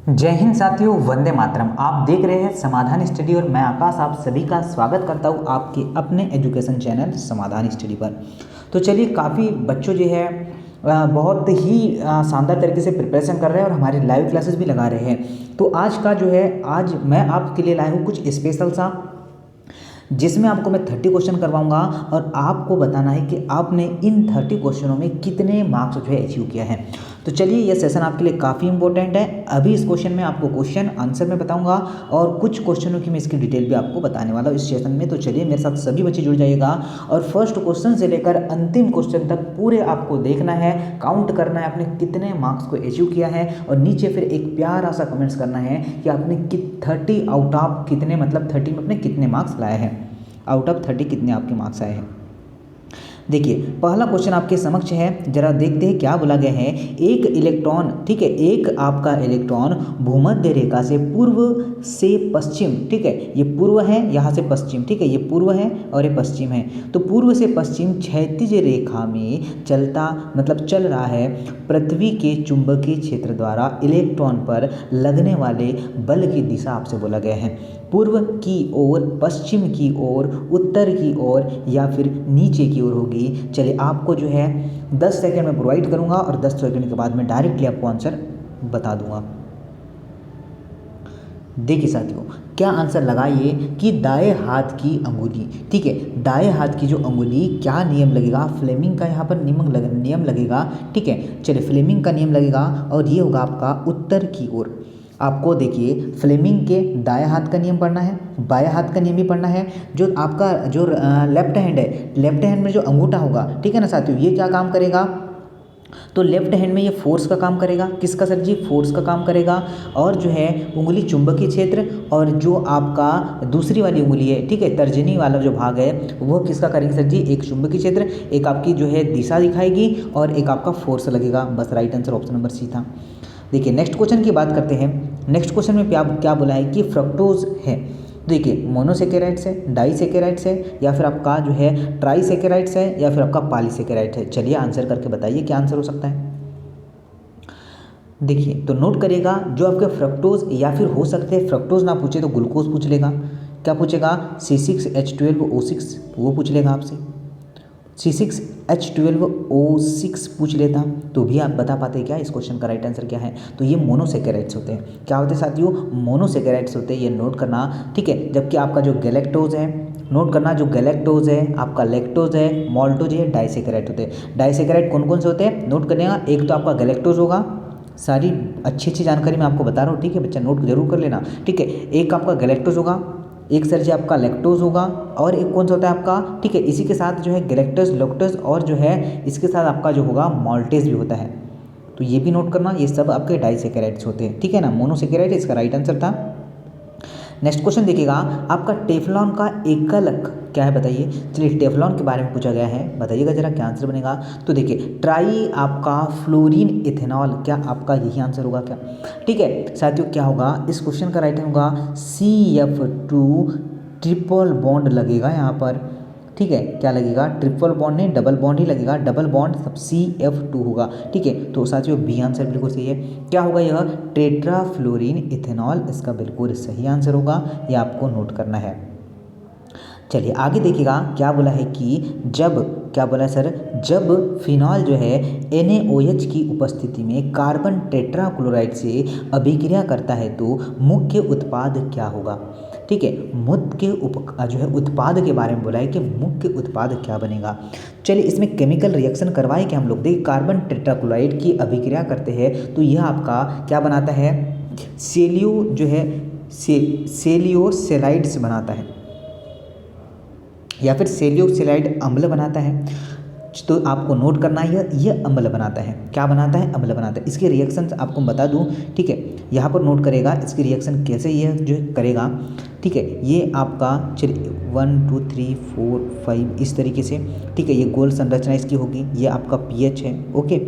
जय हिंद साथियों, वंदे मातरम। आप देख रहे हैं समाधान स्टडी और मैं आकाश आप सभी का स्वागत करता हूं आपके अपने एजुकेशन चैनल समाधान स्टडी पर। तो चलिए, काफ़ी बच्चों जो है बहुत ही शानदार तरीके से प्रिपरेशन कर रहे हैं और हमारे लाइव क्लासेस भी लगा रहे हैं। तो आज का जो है, आज मैं आपके लिए लाया हूँ कुछ स्पेशल सा, जिसमें आपको मैं 30 क्वेश्चन करवाऊंगा और आपको बताना है कि आपने इन 30 क्वेश्चनों में कितने मार्क्स जो है अचीव किया है। तो चलिए, यह सेशन आपके लिए काफ़ी इंपॉर्टेंट है। अभी इस क्वेश्चन में आपको क्वेश्चन आंसर में बताऊंगा और कुछ क्वेश्चनों की मैं इसकी डिटेल भी आपको बताने वाला हूँ इस सेशन में। तो चलिए, मेरे साथ सभी बच्चे जुड़ जाइएगा और फर्स्ट क्वेश्चन से लेकर अंतिम क्वेश्चन तक पूरे आपको देखना है, काउंट करना है आपने कितने मार्क्स को अचीव किया है और नीचे फिर एक प्यारा सा कमेंट्स करना है कि आपने 30 आउट ऑफ कितने, मतलब 30 में अपने कितने मार्क्स लाए हैं, आउट ऑफ 30 कितने आपके मार्क्स आए हैं। देखिए, पहला क्वेश्चन आपके समक्ष है, जरा देखते हैं क्या बोला गया है। एक इलेक्ट्रॉन, ठीक है, एक आपका इलेक्ट्रॉन भूमध्य रेखा से पूर्व से पश्चिम, ठीक है, ये पूर्व है, यहाँ से पश्चिम, ठीक है, ये पूर्व है और ये पश्चिम है। तो पूर्व से पश्चिम क्षैतिज रेखा में चलता, मतलब चल रहा है, पृथ्वी के चुंबकीय क्षेत्र द्वारा इलेक्ट्रॉन पर लगने वाले बल की दिशा आपसे बोला गया है। पूर्व की ओर, पश्चिम की ओर, उत्तर की ओर या फिर नीचे की ओर होगी। चलिए, आपको जो है 10 सेकंड में प्रोवाइड करूंगा और 10 सेकंड के बाद में डायरेक्टली आपको आंसर बता दूंगा। देखिए साथियों, क्या आंसर लगाइए कि दाएं हाथ की अंगुली, ठीक है, दाएं हाथ की जो अंगुली, क्या नियम लगेगा, फ्लेमिंग का यहाँ पर नियम लगेगा, ठीक है। चलिए, फ्लेमिंग का नियम लगेगा और ये होगा आपका उत्तर की ओर। आपको देखिए, फ्लेमिंग के दाएं हाथ का नियम पढ़ना है, बाएं हाथ का नियम भी पढ़ना है। जो आपका जो लेफ्ट हैंड है, लेफ्ट हैंड में जो अंगूठा होगा, ठीक है ना साथियों, ये क्या काम करेगा, तो लेफ्ट हैंड में ये फोर्स का काम करेगा। किसका सर जी, फोर्स का काम करेगा। और जो है उंगली चुंबकीय क्षेत्र, और जो आपका दूसरी वाली उंगली है, ठीक है, तर्जनी वाला जो भाग है, वो किसका करेंगे सर जी, एक चुंबकीय क्षेत्र, एक आपकी जो है दिशा दिखाएगी और एक आपका फोर्स लगेगा। बस right answer option number C था। देखिए, नेक्स्ट क्वेश्चन की बात करते हैं। नेक्स्ट क्वेश्चन में क्या क्या बोला है कि फ्रक्टोज है। देखिए, मोनोसेकेराइड्स है, डाइसेकेराइड्स है, या फिर आपका जो है ट्राइसेकेराइड्स है, या फिर आपका पॉलीसेकेराइड है। चलिए, आंसर करके बताइए क्या आंसर हो सकता है। देखिए, तो नोट करिएगा, जो आपके फ्रक्टोज, या फिर हो सकते हैं फ्रक्टोज ना पूछे तो ग्लूकोज पूछ लेगा। क्या पूछेगा, C6H12O6, वो पूछ लेगा आपसे। C6H12O6 पूछ लेता तो भी आप बता पाते क्या इस क्वेश्चन का राइट आंसर क्या है। तो ये मोनोसेकेराइड्स होते हैं। क्या होते हैं साथियों, मोनोसेकेराइड्स होते हैं, ये नोट करना, ठीक है। जबकि आपका जो गैलेक्टोज है, नोट करना, जो गैलेक्टोज है, आपका लैक्टोज है, मॉल्टोज है, डाइसेकेराइड होते हैं। डाइसेकेराइड कौन कौन से होते हैं, नोट करने, एक तो आपका गैलेक्टोज होगा, सारी अच्छी अच्छी जानकारी मैं आपको बता रहा हूँ, ठीक है बच्चा, नोट जरूर कर लेना, ठीक है। एक आपका गैलेक्टोज होगा, एक सर जी आपका लैक्टोज होगा, और एक कौन सा होता है आपका, ठीक है, इसी के साथ जो है गैलेक्टोज, लैक्टोज, और जो है इसके साथ आपका जो होगा मॉल्टेज भी होता है। तो ये भी नोट करना, ये सब आपके डाइसेकेराइड्स होते हैं, ठीक है ना। मोनोसेकेराइड इसका राइट आंसर था। नेक्स्ट क्वेश्चन देखिएगा, आपका टेफ्लॉन का एकल क्या है बताइए। चलिए, टेफ्लॉन के बारे में पूछा गया है, बताइएगा जरा क्या आंसर बनेगा। तो देखिए, ट्राई आपका फ्लोरीन इथेनॉल, क्या आपका यही आंसर होगा क्या, ठीक है साथियों। क्या होगा इस क्वेश्चन का राइट आंसर होगा CF2, ट्रिपल बॉन्ड लगेगा यहाँ पर, ठीक है। क्या लगेगा, ट्रिपल बॉन्ड नहीं, डबल बॉन्ड ही लगेगा, डबल बॉन्ड, सब CF2 होगा, ठीक है। तो साथियों, बी आंसर बिल्कुल सही है। क्या होगा, यह टेट्राफ्लोरीन इथेनॉल इसका बिल्कुल सही आंसर होगा, ये आपको नोट करना है। चलिए, आगे देखिएगा, क्या बोला है कि जब, क्या बोला है सर, जब फिनॉल जो है NaOH की उपस्थिति में कार्बन टेट्राक्लोराइड से अभिक्रिया करता है तो मुख्य उत्पाद क्या होगा, ठीक है। मुख्य जो है उत्पाद के बारे में बोला है कि मुख्य उत्पाद क्या बनेगा। चलिए, इसमें केमिकल रिएक्शन करवाए कि हम लोग, देखिए, कार्बन टेट्राक्लोराइड की अभिक्रिया करते हैं तो यह आपका क्या बनाता है, सेलियो जो है सेलियोसेलाइड्स बनाता है, या फिर सेलियोक्सेलाइड अम्ल बनाता है। तो आपको नोट करना है, ये अम्ल बनाता है, क्या बनाता है, अम्ल बनाता है। इसके रिएक्शन आपको बता दूं, ठीक है, यहाँ पर नोट करेगा इसकी रिएक्शन कैसे ये जो करेगा, ठीक है। ये आपका चलिए 1 2 3 4 5 इस तरीके से, ठीक है, ये गोल संरचना इसकी होगी, ये आपका pH है, ओके।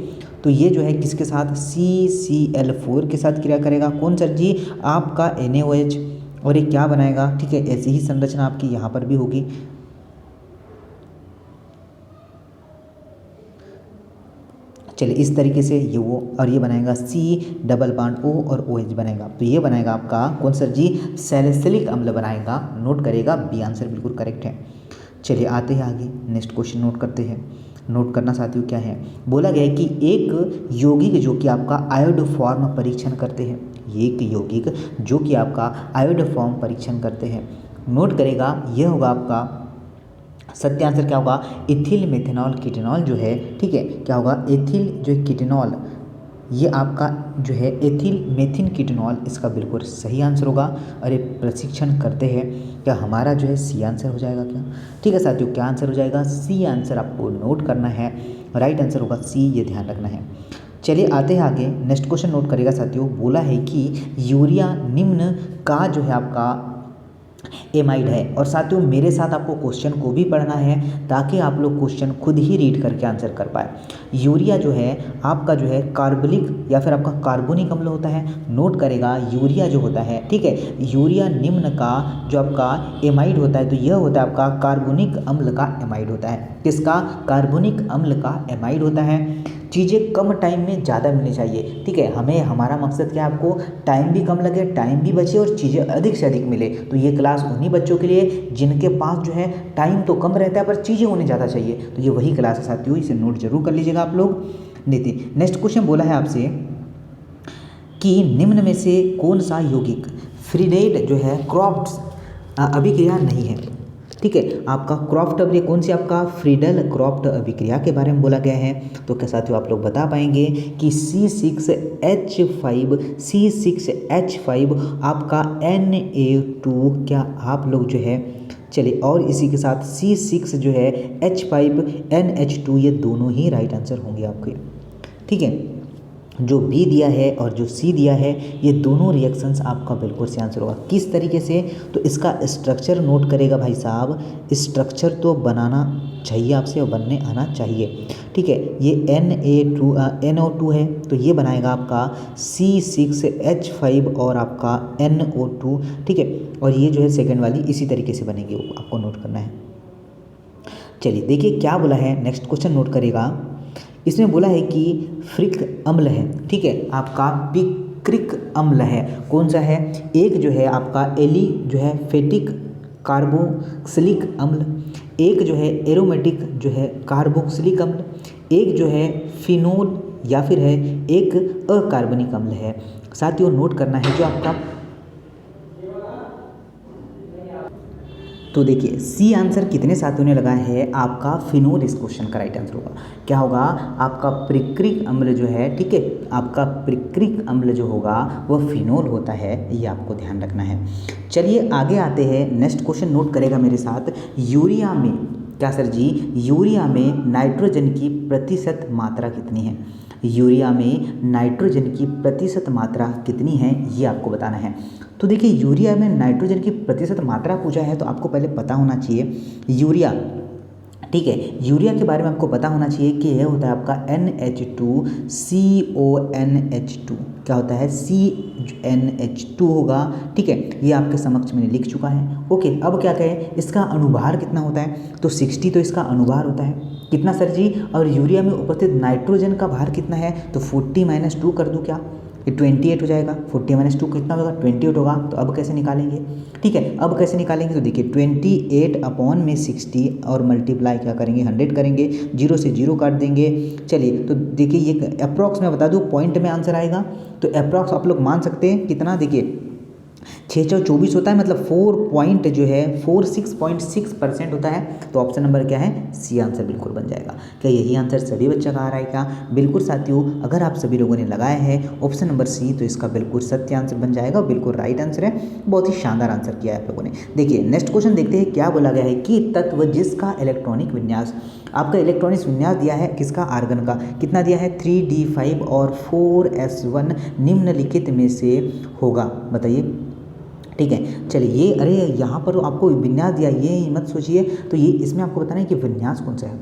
तो ये जो है किसके साथ, CCl4 के साथ क्रिया करेगा, कौन सर जी, आपका NaOH, और ये क्या बनाएगा, ठीक है। ऐसी ही संरचना आपकी यहाँ पर भी होगी। चलिए इस तरीके से ये वो, और ये बनाएगा सी डबल बॉन्ड ओ और ओ एच बनेगा, तो ये बनाएगा आपका कौन सर जी, सैलिसिलिक अम्ल बनाएगा। नोट करेगा, बी आंसर बिल्कुल करेक्ट है। चलिए आते हैं आगे, नेक्स्ट क्वेश्चन नोट करते हैं। नोट करना साथियों क्या है, बोला गया है कि एक यौगिक जो कि आपका आयोड फॉर्म परीक्षण करते हैं, एक यौगिक जो कि आपका आयोड फॉर्म परीक्षण करते हैं, नोट करेगा, यह होगा आपका सत्य आंसर क्या होगा, इथिल मेथेनॉल कीटेनॉल जो है, ठीक है, क्या होगा, एथिल जो है कीटेनॉल, ये आपका जो है एथिल मेथिन कीटेनॉल, इसका बिल्कुल सही आंसर होगा। और ये प्रशिक्षण करते हैं, क्या हमारा जो है सी आंसर हो जाएगा क्या, ठीक है साथियों, क्या आंसर हो जाएगा, सी आंसर आपको नोट करना है, राइट आंसर होगा सी, ये ध्यान रखना है। चलिए आते हैं आगे, नेक्स्ट क्वेश्चन नोट करेगा साथियों, बोला है कि यूरिया निम्न का जो है आपका एमाइड है। और साथियों मेरे साथ आपको क्वेश्चन को भी पढ़ना है ताकि आप लोग क्वेश्चन खुद ही रीड करके आंसर कर पाए। यूरिया जो है आपका जो है कार्बनिक या फिर आपका कार्बोनिक अम्ल होता है, नोट करेगा यूरिया जो होता है, ठीक है, यूरिया निम्न का जो आपका एमाइड होता है, तो यह होता है आपका कार्बोनिक अम्ल का एमाइड होता है, किसका, कार्बोनिक अम्ल का एमाइड होता है। चीज़ें कम टाइम में ज़्यादा मिलनी चाहिए, ठीक है, हमें हमारा मकसद क्या है, आपको टाइम भी कम लगे, टाइम भी बचे और चीज़ें अधिक से अधिक मिले। तो ये क्लास उन्हीं बच्चों के लिए जिनके पास जो है टाइम तो कम रहता है पर चीज़ें उन्हें ज़्यादा चाहिए, तो ये वही क्लास है साथियों, इसे नोट जरूर कर लीजिएगा आप लोग। नितिन, नेक्स्ट क्वेश्चन बोला है आपसे कि निम्न में से कौन सा यौगिक फ्रीडेड जो है क्रॉफ्ट्स अभिक्रिया नहीं है, ठीक है, आपका क्रॉफ्ट अभिक्रिया कौन सी, आपका फ्रीडल क्रॉफ्ट अभिक्रिया के बारे में बोला गया है। तो क्या साथियों आप लोग बता पाएंगे कि C6H5 आपका Na2, क्या आप लोग जो है, चलिए, और इसी के साथ C6 जो है H5NH2, ये दोनों ही राइट आंसर होंगे आपके, ठीक है, जो बी दिया है और जो सी दिया है, ये दोनों रिएक्शंस आपका बिल्कुल से आंसर होगा। किस तरीके से, तो इसका स्ट्रक्चर नोट करेगा भाई साहब, स्ट्रक्चर तो बनाना चाहिए आपसे और बनने आना चाहिए, ठीक है, ये NO2 है, तो ये बनाएगा आपका C6H5 और आपका NO2, ठीक है, और ये जो है सेकेंड वाली इसी तरीके से बनेगी, वो आपको नोट करना है। चलिए देखिए क्या बोला है, नेक्स्ट क्वेश्चन नोट करेगा, इसमें बोला है कि फ्रिक अम्ल है, ठीक है, आपका पिक्रिक अम्ल है, कौन सा है, एक जो है आपका एली जो है फेटिक कार्बोक्सिलिक अम्ल, एक जो है एरोमेटिक जो है कार्बोक्सिलिक अम्ल, एक जो है फिनोल या फिर है एक अकार्बनिक अम्ल है। साथियों नोट करना है जो आपका, तो देखिए सी आंसर कितने साथियों ने लगाया है, आपका फिनोल इस क्वेश्चन का राइट आंसर होगा। क्या होगा, आपका प्रिक्रिक अम्ल जो है, ठीक है, आपका प्रिक्रिक अम्ल जो होगा वह फिनोल होता है, ये आपको ध्यान रखना है। चलिए आगे आते हैं, नेक्स्ट क्वेश्चन नोट करेगा मेरे साथ, यूरिया में, क्या सर जी, यूरिया में नाइट्रोजन की प्रतिशत मात्रा कितनी है, यूरिया में नाइट्रोजन की प्रतिशत मात्रा कितनी है, ये आपको बताना है। तो देखिए यूरिया में नाइट्रोजन की प्रतिशत मात्रा पूछा है, तो आपको पहले पता होना चाहिए यूरिया, ठीक है, यूरिया के बारे में आपको पता होना चाहिए कि यह होता है आपका NH2CONH2, क्या होता है, CNH2 होगा, ठीक है, ये आपके समक्ष मैंने लिख चुका है। ओके, अब क्या कहें, इसका अनुभार कितना होता है, तो 60 तो इसका अनुभार होता है, कितना सर जी, और यूरिया में उपस्थित नाइट्रोजन का भार कितना है, तो 40 - 2 कर दूँ क्या, ये 28 हो जाएगा, 40 - 2 कितना होगा, 28 होगा। तो अब कैसे निकालेंगे, ठीक है, अब कैसे निकालेंगे, तो देखिए 28/60 और मल्टीप्लाई क्या करेंगे, 100 करेंगे, 0 से 0 काट देंगे। चलिए तो देखिए ये अप्रॉक्स मैं बता दूँ पॉइंट में आंसर आएगा, तो अप्रॉक्स आप लोग मान सकते हैं कितना, देखिए 624 होता है, मतलब 4 पॉइंट जो है 46.6% होता है। तो ऑप्शन नंबर क्या है, सी आंसर बिल्कुल बन जाएगा। क्या यही आंसर सभी बच्चा का आ रहा है क्या, बिल्कुल साथियों, अगर आप सभी लोगों ने लगाया है ऑप्शन नंबर सी, तो इसका बिल्कुल सत्य आंसर बन जाएगा, बिल्कुल राइट आंसर है, बहुत ही शानदार आंसर किया है आप लोगों ने। देखिए नेक्स्ट क्वेश्चन देखते हैं, क्या बोला गया है कि तत्व जिसका इलेक्ट्रॉनिक विन्यास, आपका इलेक्ट्रॉनिक विन्यास दिया है किसका, आर्गन का, कितना दिया है, 3d5 और 4s1 निम्नलिखित में से होगा, बताइए, ठीक है। चलिए ये, अरे यहाँ पर आपको विन्यास दिया, ये मत सोचिए, तो ये इसमें आपको बताना है कि विन्यास कौन सा है,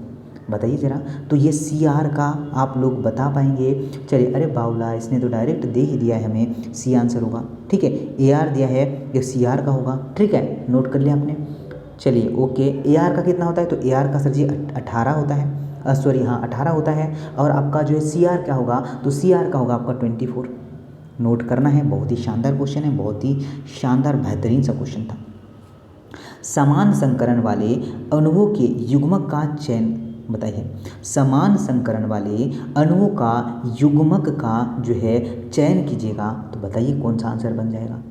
बताइए ज़रा। तो ये CR का आप लोग बता पाएंगे। चलिए, अरे बावला, इसने तो डायरेक्ट दे ही दिया है हमें, सी आंसर होगा, ठीक है, AR दिया है, ये CR का होगा, ठीक है, नोट कर लिया आपने। चलिए ओके, AR का कितना होता है, तो AR का सर जी 18 होता है, सॉरी हाँ 18 होता है। और आपका जो है CR क्या होगा, तो CR का होगा आपका 24। नोट करना है, बहुत ही शानदार क्वेश्चन है, बहुत ही शानदार बेहतरीन सा क्वेश्चन था। समान संकरण वाले अणुओं के युग्मक का चयन बताइए। समान संकरण वाले अणुओं का युग्मक का जो है चयन कीजिएगा, तो बताइए कौन सा आंसर बन जाएगा।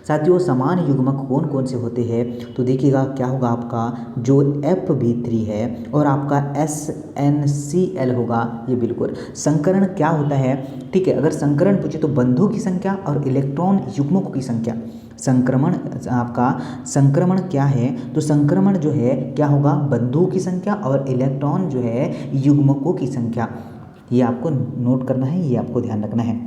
साथियों समान युग्मक कौन कौन से होते हैं, तो देखिएगा क्या होगा आपका जो Fb3 है और आपका SnCl होगा, ये बिल्कुल। संकरण क्या होता है, ठीक है, अगर संकरण पूछे तो बंधुओं की संख्या और इलेक्ट्रॉन युग्मकों की संख्या। संक्रमण आपका संक्रमण क्या है, तो संक्रमण जो है क्या होगा, बंधुओं की संख्या और इलेक्ट्रॉन जो है युग्मकों की संख्या। ये आपको नोट करना है, ये आपको ध्यान रखना है।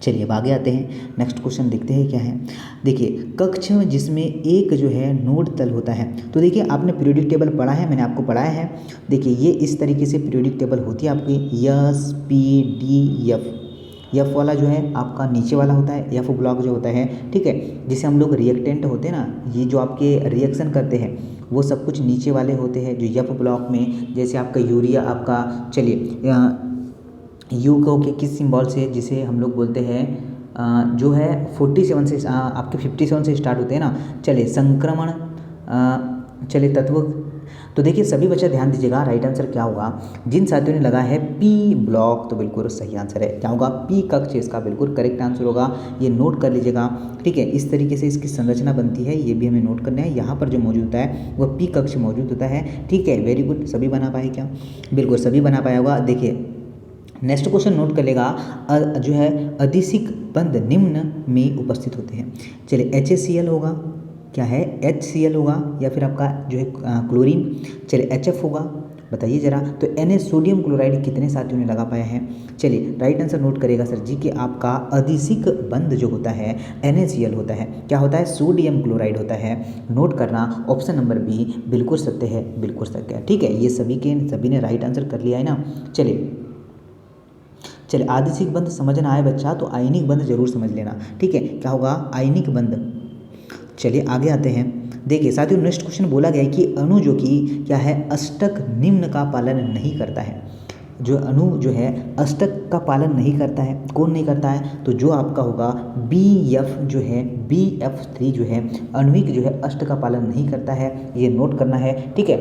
चलिए अब आगे आते हैं, नेक्स्ट क्वेश्चन देखते हैं क्या है। देखिए कक्ष में जिसमें एक जो है नोड तल होता है, तो देखिए आपने पीरियोडिक टेबल पढ़ा है, मैंने आपको पढ़ाया है। देखिए ये इस तरीके से पीरियोडिक टेबल होती है आपकी, SPDF। एफ वाला जो है आपका नीचे वाला होता है, एफ ब्लॉक जो होता है, ठीक है, जिसे हम लोग रिएक्टेंट होते हैं ना, ये जो आपके रिएक्शन करते हैं वो सब कुछ नीचे वाले होते हैं। जो एफ ब्लॉक में जैसे आपका यूरिया आपका, चलिए यू को के किस सिंबल से, जिसे हम लोग बोलते हैं जो है 47 से आपके 57 से स्टार्ट होते हैं ना। चलिए संक्रमण, चलिए तत्व। तो देखिए सभी बच्चे ध्यान दीजिएगा, राइट आंसर क्या होगा। जिन साथियों ने लगा है P ब्लॉक, तो बिल्कुल सही आंसर है, क्या होगा, P कक्ष इसका बिल्कुल करेक्ट आंसर होगा। ये नोट कर लीजिएगा, ठीक है। इस तरीके से इसकी संरचना बनती है, ये भी हमें नोट करना है। यहाँ पर जो मौजूद होता है वह P कक्ष मौजूद होता है, ठीक है। वेरी गुड, सभी बना पाए क्या, बिल्कुल सभी बना पाया होगा। देखिए नेक्स्ट क्वेश्चन नोट कर लेगा, जो है अधिसिक बंध निम्न में उपस्थित होते हैं। चलिए HCl होगा, क्या है HCl होगा, या फिर आपका जो है क्लोरीन। चलिए HF होगा, बताइए जरा। तो Na सोडियम क्लोराइड कितने साथियों ने लगा पाया है। चलिए राइट आंसर नोट करेगा सर जी कि आपका अधिसिक बंध जो होता है NaCl होता है, क्या होता है, सोडियम क्लोराइड होता है। नोट करना, ऑप्शन नंबर बी बिल्कुल सत्य है, बिल्कुल सत्य है, ठीक है। ये सभी ने राइट आंसर कर लिया है ना। चलिए आदिशिक बंध समझना आए बच्चा तो आयनिक बंध जरूर समझ लेना, ठीक है, क्या होगा, आयनिक बंध। चलिए आगे आते हैं। देखिए साथियों नेक्स्ट क्वेश्चन बोला गया है कि अणु जो कि क्या है अष्टक निम्न का पालन नहीं करता है। जो अणु जो है अष्टक का पालन नहीं करता है, कौन नहीं करता है, तो जो आपका होगा BF जो है BF3 जो है आणविक जो है अष्ट का पालन नहीं करता है, ये नोट करना है, ठीक है।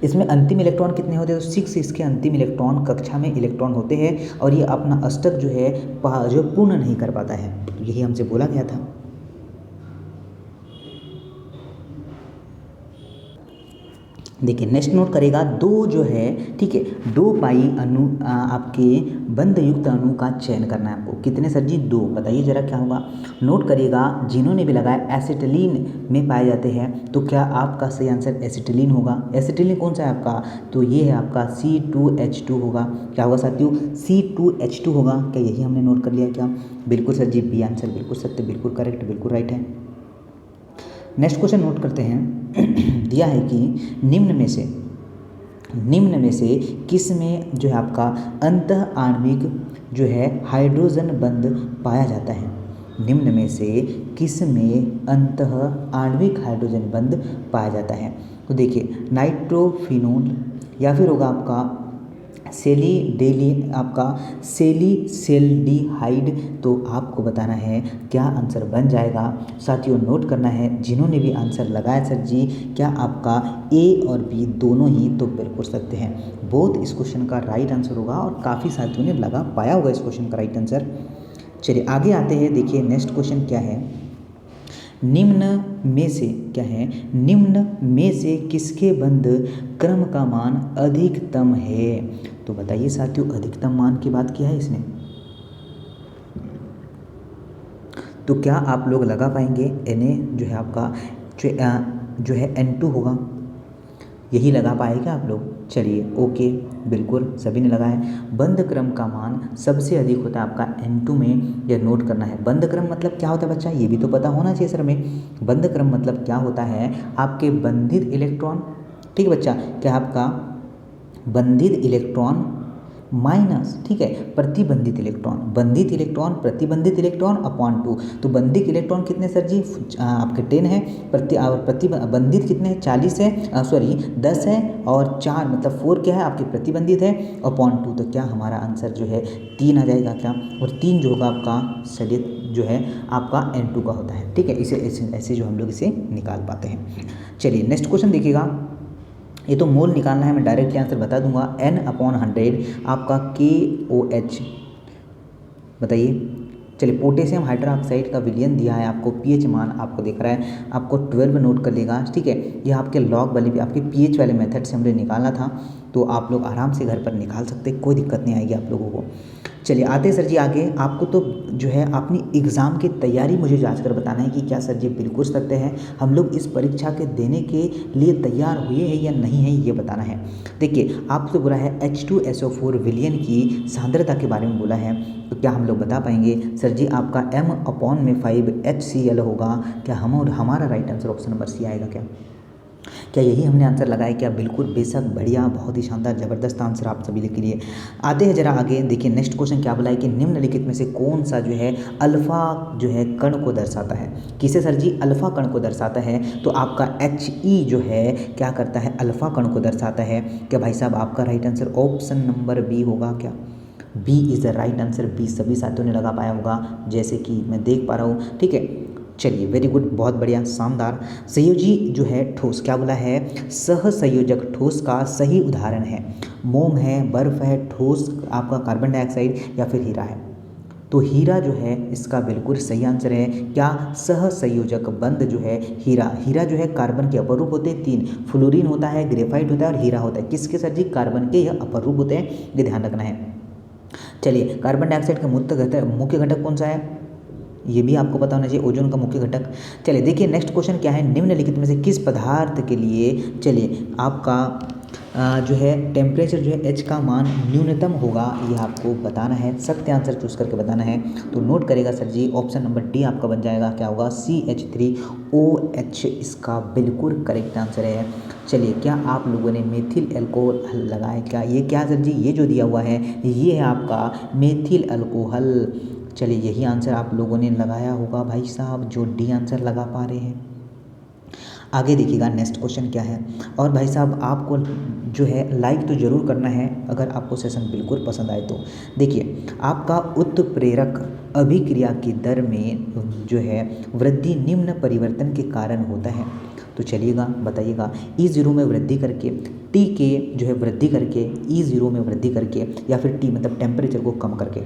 इसमें अंतिम इलेक्ट्रॉन कितने होते हैं, तो 6 इसके अंतिम इलेक्ट्रॉन कक्षा में इलेक्ट्रॉन होते हैं, और ये अपना अष्टक जो है जो पूर्ण नहीं कर पाता है, तो यही हमसे बोला गया था। देखिए नेक्स्ट नोट करेगा, दो जो है, ठीक है, 2 पाई अणु आपके बंध युक्त अणु का चयन करना है आपको। कितने सर जी, 2, बताइए जरा क्या होगा। नोट करिएगा, जिन्होंने भी लगाया एसिटिलीन में पाए जाते हैं, तो क्या आपका सही आंसर एसिटिलीन होगा। एसिटिलीन कौन सा है आपका, तो ये है आपका C2H2 होगा। क्या होगा साथियों, C2H2 होगा, क्या यही हमने नोट कर लिया क्या, बिल्कुल सर जी, बी आंसर बिल्कुल सत्य, बिल्कुल करेक्ट, बिल्कुल राइट है। नेक्स्ट क्वेश्चन नोट करते हैं। दिया है कि निम्न में से किस में जो है आपका अंतः आणविक जो है हाइड्रोजन बंध पाया जाता है। निम्न में से किस में अंतः आणविक हाइड्रोजन बंध पाया जाता है, तो देखिए नाइट्रोफिनोल, या फिर होगा आपका सेलीसेल्डिहाइड, तो आपको बताना है क्या आंसर बन जाएगा। साथियों नोट करना है, जिन्होंने भी आंसर लगाया सर जी क्या आपका A और B दोनों ही, तो बिल्कुल सत्य हैं, बोथ इस क्वेश्चन का राइट आंसर होगा, और काफ़ी साथियों ने लगा पाया होगा इस क्वेश्चन का राइट आंसर। चलिए आगे आते हैं, देखिए नेक्स्ट क्वेश्चन क्या है। निम्न में से क्या है, निम्न में से किसके बंध क्रम का मान अधिकतम है, तो बताइए साथियों अधिकतम मान की बात किया है इसने, तो क्या आप लोग लगा पाएंगे। Na जो है आपका जो है N2 होगा, यही लगा पाएगा आप लोग। चलिए ओके, बिल्कुल सभी ने लगाया है। बंध क्रम का मान सबसे अधिक होता है आपका N2 में, यह नोट करना है। बंध क्रम मतलब क्या होता है बच्चा, ये भी तो पता होना चाहिए सर में। बंध क्रम मतलब क्या होता है, आपके बंधित इलेक्ट्रॉन, ठीक है बच्चा, क्या आपका बंधित इलेक्ट्रॉन माइनस, ठीक है, प्रतिबंधित इलेक्ट्रॉन, बंधित इलेक्ट्रॉन प्रतिबंधित इलेक्ट्रॉन अपॉन 2। तो बंधित इलेक्ट्रॉन कितने सर जी, आपके 10 है, प्रतिबंधित कितने हैं, 40 है, सॉरी 10 है, और 4 मतलब 4 क्या है आपके प्रतिबंधित है, अपॉन 2। तो क्या हमारा आंसर जो है 3 आ जाएगा क्या, और 3 जो होगा आपका सलित जो है आपका N2 का होता है, ठीक है। इसे ऐसे जो हम लोग इसे निकाल पाते हैं। चलिए नेक्स्ट क्वेश्चन देखिएगा। ये तो मोल निकालना है, मैं डायरेक्टली आंसर बता दूंगा। N/100 आपका KOH, बताइए। चलिए पोटेशियम हाइड्रोक्साइड का विलयन दिया है आपको, पीएच मान आपको दिख रहा है, आपको 12 नोट कर लेगा, ठीक है। ये आपके लॉग वाले भी आपके पीएच वाले मेथड से हमने निकाला था, तो आप लोग आराम से घर पर निकाल सकते, कोई दिक्कत नहीं आएगी आप लोगों को। चलिए आते हैं सर जी आगे। आपको तो जो है अपनी एग्ज़ाम की तैयारी मुझे जांच कर बताना है कि क्या सर जी बिल्कुल सत्य है, हम लोग इस परीक्षा के देने के लिए तैयार हुए हैं या नहीं है, ये बताना है। देखिए आपसे बोला है H2SO4 विलयन की सांद्रता के बारे में बोला है, तो क्या हम लोग बता पाएंगे सर जी आपका M/5 HCl होगा क्या, हमारा right answer option number C आएगा क्या यही हमने आंसर लगाया क्या, बिल्कुल बेशक बढ़िया, बहुत ही शानदार ज़बरदस्त आंसर आप सभी के लिए। आते हैं जरा आगे, देखिए नेक्स्ट क्वेश्चन क्या बोला है कि निम्नलिखित में से कौन सा जो है अल्फा जो है कण को दर्शाता है, किसे सर जी अल्फा कण को दर्शाता है, तो आपका He जो है क्या करता है, अल्फा कण को दर्शाता है क्या भाई साहब, आपका right answer option number B होगा क्या, B is the right answer. B सभी साथियों ने लगा पाया होगा जैसे कि मैं देख पा रहा हूँ, ठीक है। चलिए वेरी गुड, बहुत बढ़िया, शानदार। संयोजी जो है ठोस, क्या बोला है, सह संयोजक ठोस का सही उदाहरण है, मोम है, बर्फ है, ठोस आपका कार्बन डाइऑक्साइड या फिर हीरा है। तो हीरा जो है इसका बिल्कुल सही आंसर है क्या, सह संयोजक बंध जो है हीरा, हीरा जो है कार्बन के अपर रूप होते हैं 3, फ्लोरीन होता है, ग्रेफाइट होता है और हीरा होता है। किसके सर जी, कार्बन के यह अपर रूप होते हैं, ये ध्यान रखना है। चलिए कार्बन डाइऑक्साइड का मुख्य घटक कौन सा है, ये भी आपको पता होना चाहिए, ओजोन का मुख्य घटक। चलिए देखिए नेक्स्ट क्वेश्चन क्या है, निम्नलिखित में से किस पदार्थ के लिए, चलिए आपका जो है टेम्परेचर जो है H का मान न्यूनतम होगा, ये आपको बताना है, सत्य आंसर चूज करके बताना है। तो नोट करेगा सर जी, ऑप्शन नंबर डी आपका बन जाएगा, क्या होगा, CH3OH इसका बिल्कुल करेक्ट आंसर है। चलिए क्या आप लोगों ने मेथिल अल्कोहल लगाया क्या, ये क्या सर जी, ये जो दिया हुआ है ये है आपका मेथिल अल्कोहल। चलिए यही आंसर आप लोगों ने लगाया होगा भाई साहब, जो डी आंसर लगा पा रहे हैं। आगे देखिएगा नेक्स्ट क्वेश्चन क्या है, और भाई साहब आपको जो है लाइक तो ज़रूर करना है अगर आपको सेशन बिल्कुल पसंद आए तो। देखिए आपका उत्प्रेरक अभिक्रिया की दर में जो है वृद्धि निम्न परिवर्तन के कारण होता है, तो चलिएगा बताइएगा, E0 में वृद्धि करके, T के जो है वृद्धि करके, E0 में वृद्धि करके, या फिर T मतलब टेम्परेचर को कम करके,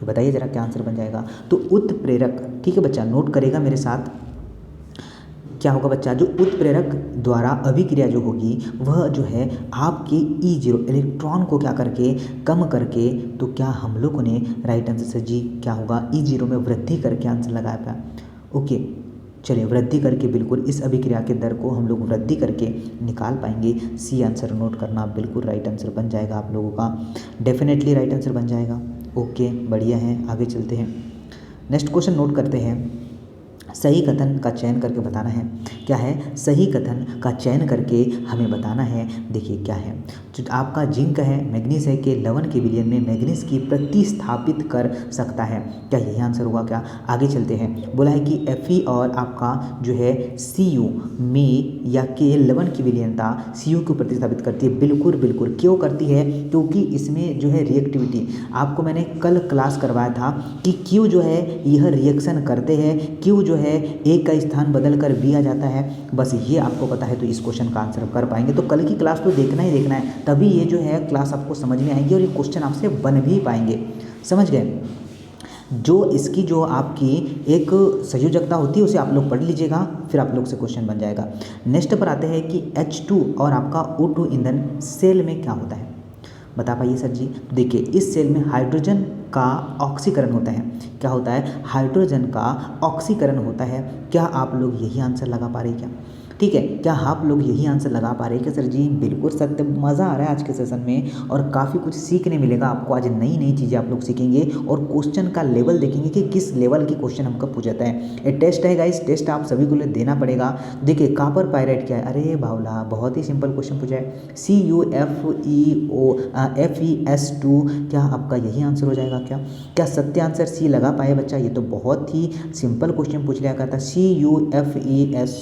बताइए जरा क्या आंसर बन जाएगा। तो उत्प्रेरक, ठीक है बच्चा नोट करेगा मेरे साथ, क्या होगा बच्चा, जो उत्प्रेरक द्वारा अभिक्रिया जो होगी वह जो है आपके E0 इलेक्ट्रॉन को क्या करके कम करके, तो क्या हम लोगों ने राइट आंसर से जी क्या होगा, E0 में वृद्धि करके आंसर लगाया था। ओके चलिए वृद्धि करके, बिल्कुल इस अभिक्रिया के दर को हम लोग वृद्धि करके निकाल पाएंगे। सी आंसर नोट करना, बिल्कुल राइट आंसर बन जाएगा आप लोगों का, डेफिनेटली राइट आंसर बन जाएगा। ओके बढ़िया है, आगे चलते हैं, नेक्स्ट क्वेश्चन नोट करते हैं। सही कथन का चयन करके बताना है, क्या है, सही कथन का चयन करके हमें बताना है। देखिए क्या है, जो आपका जिंक है, मैग्नीज है कि लवण के विलयन में मैग्नीज की प्रतिस्थापित कर सकता है, क्या यही आंसर होगा क्या। आगे चलते हैं, बोला है कि Fe और आपका जो है Cu में या के लवण की विलयनता Cu को प्रतिस्थापित करती है, बिल्कुल बिल्कुल क्यों करती है, क्योंकि इसमें जो है रिएक्टिविटी, आपको मैंने कल क्लास करवाया था कि Q जो है यह रिएक्शन करते हैं, Q जो है एक का स्थान बदल कर B आ जाता है, बस ये आपको पता है तो इस क्वेश्चन का आंसर कर पाएंगे। तो कल की क्लास तो देखना ही देखना है, तभी ये जो है क्लास आपको समझ में आएगी और ये क्वेश्चन आपसे बन भी पाएंगे, समझ गए। जो इसकी जो आपकी एक संयोजकता होती है उसे आप लोग पढ़ लीजिएगा, फिर आप लोग से क्वेश्चन बन जाएगा। नेक्स्ट पर आते हैं कि H2 और आपका O2 ईंधन सेल में क्या होता है, बता पाइए सर जी। देखिए इस सेल में हाइड्रोजन का ऑक्सीकरण होता है, क्या होता है, हाइड्रोजन का ऑक्सीकरण होता है, क्या आप लोग यही आंसर लगा पा रहे हैं क्या। ठीक है, क्या आप लोग यही आंसर लगा पा रहे हैं क्या सर जी? बिल्कुल सत्य, मज़ा आ रहा है आज के सेशन में और काफ़ी कुछ सीखने मिलेगा आपको। आज नई नई चीज़ें आप लोग सीखेंगे और क्वेश्चन का लेवल देखेंगे कि किस लेवल की क्वेश्चन हमको पूछाता है। ये टेस्ट है गाइस, टेस्ट आप सभी को लिए देना पड़ेगा। देखिए कॉपर पायरेट क्या है? अरे बावला, बहुत ही सिंपल क्वेश्चन पूछा है, CuFeS2, क्या आपका यही आंसर हो जाएगा क्या? क्या सत्य आंसर सी लगा पाए बच्चा? ये तो बहुत ही सिंपल क्वेश्चन पूछ लिया करता। CuFeS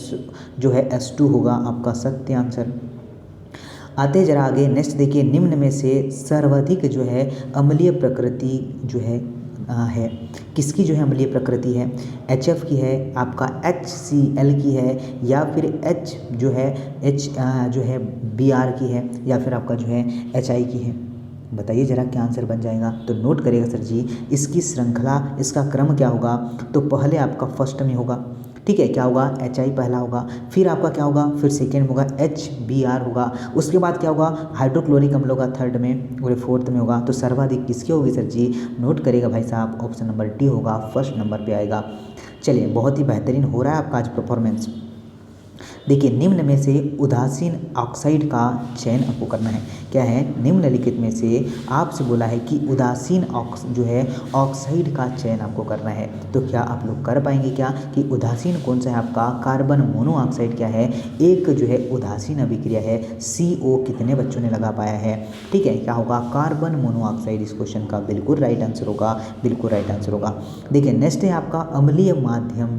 जो है S2 होगा आपका सत्य आंसर। आते जरा आगे, नेक्स्ट देखिए, निम्न में से सर्वाधिक जो है अम्लीय प्रकृति जो है किसकी जो है अम्लीय प्रकृति है? HF की है, आपका HCl की है, या फिर H जो है Br की है, या फिर आपका जो है HI की है? बताइए जरा क्या आंसर बन जाएगा। तो नोट करिएगा सर जी, इसकी श्रृंखला, इसका क्रम क्या होगा? तो पहले आपका फर्स्ट में होगा, ठीक है, क्या होगा? HI पहला होगा, फिर आपका क्या होगा? फिर सेकेंड होगा HBr होगा, उसके बाद क्या होगा? हाइड्रोक्लोरिक अम्ल होगा थर्ड में, और फोर्थ में होगा। तो सर्वाधिक किसकी होगी सर जी? नोट करिएगा भाई साहब, ऑप्शन नंबर डी होगा, फर्स्ट नंबर पे आएगा। चलिए, बहुत ही बेहतरीन हो रहा है आपका आज परफॉर्मेंस। देखिए, निम्न में से उदासीन ऑक्साइड का चयन आपको करना है। क्या है? निम्नलिखित में से आपसे बोला है कि उदासीन ऑक्साइड का चयन आपको करना है। तो क्या आप लोग कर पाएंगे क्या कि उदासीन कौन सा है आपका? कार्बन मोनोऑक्साइड क्या है? एक जो है उदासीन अभिक्रिया है CO। कितने बच्चों ने लगा पाया है? ठीक है, क्या होगा? कार्बन मोनोऑक्साइड इस क्वेश्चन का बिल्कुल राइट आंसर होगा, बिल्कुल राइट आंसर होगा। देखिए नेक्स्ट है आपका अम्लीय माध्यम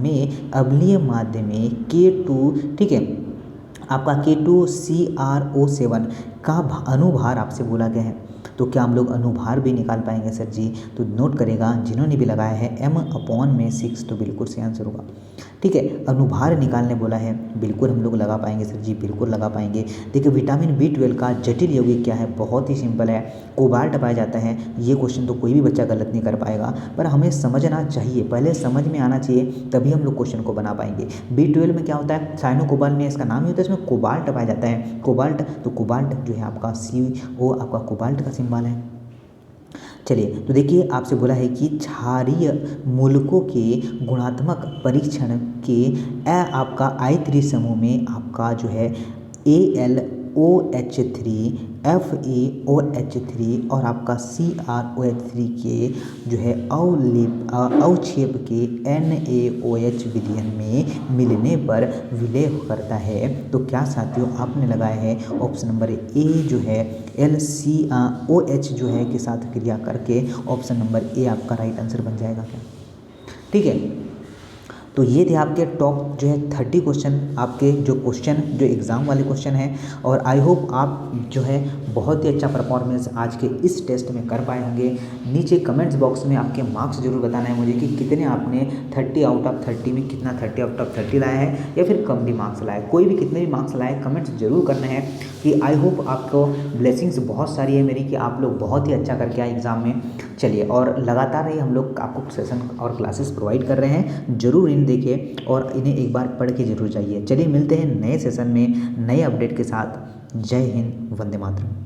में K2, ठीक है, आपका K2CrO7 का अनुभार आपसे बोला गया है। तो क्या हम लोग अनुभार भी निकाल पाएंगे सर जी? तो नोट करेगा, जिन्होंने भी लगाया है M/6, तो बिल्कुल सही आंसर होगा। ठीक है, अनुभार निकालने बोला है, बिल्कुल हम लोग लगा पाएंगे सर जी, बिल्कुल लगा पाएंगे। देखिए विटामिन B12 का जटिल यौगिक क्या है? बहुत ही सिंपल है, कोबाल्ट पाया जाता है। ये क्वेश्चन तो कोई भी बच्चा गलत नहीं कर पाएगा, पर हमें समझना चाहिए, पहले समझ में आना चाहिए, तभी हम लोग क्वेश्चन को बना पाएंगे। B12 में क्या होता है? साइनो कोबाल्ट में इसका नाम ही होता है, इसमें कोबाल्ट पाया जाता है, कोबाल्ट। तो कोबाल्ट जो है आपका CO आपका कोबाल्ट का सिंबल है। चलिए, तो देखिए आपसे बोला है कि क्षारीय मूलकों के गुणात्मक परीक्षण के आपका I3 समूह में आपका जो है AlOH3, FeOH3 और आपका CrOH3 के जो है अवक्षेप के NaOH विलयन में मिलने पर विलय करता है। तो क्या साथियों आपने लगाया है ऑप्शन नंबर ए जो है LCOH जो है के साथ क्रिया करके ऑप्शन नंबर ए आपका राइट आंसर बन जाएगा क्या? ठीक है, तो ये थे आपके टॉप जो है 30 क्वेश्चन, आपके जो एग्ज़ाम वाले क्वेश्चन हैं। और आई होप आप जो है बहुत ही अच्छा परफॉर्मेंस आज के इस टेस्ट में कर पाए होंगे। नीचे कमेंट्स बॉक्स में आपके मार्क्स जरूर बताना है मुझे कि कितने आपने 30 आउट ऑफ 30 में कितना 30 आउट ऑफ 30 लाया है, या फिर कम भी मार्क्स लाए, कोई भी कितने भी मार्क्स लाए कमेंट्स जरूर करना है। कि आई होप आपको ब्लेसिंग्स बहुत सारी है मेरी, कि आप लोग बहुत ही अच्छा करके आए एग्ज़ाम में। चलिए, और लगातार ही हम लोग आपको सेशन और क्लासेस प्रोवाइड कर रहे हैं, ज़रूर इन देखिए और इन्हें एक बार पढ़ के जरूर जाइए। चलिए मिलते हैं नए सेशन में नए अपडेट के साथ। जय हिंद, वंदे मातरम।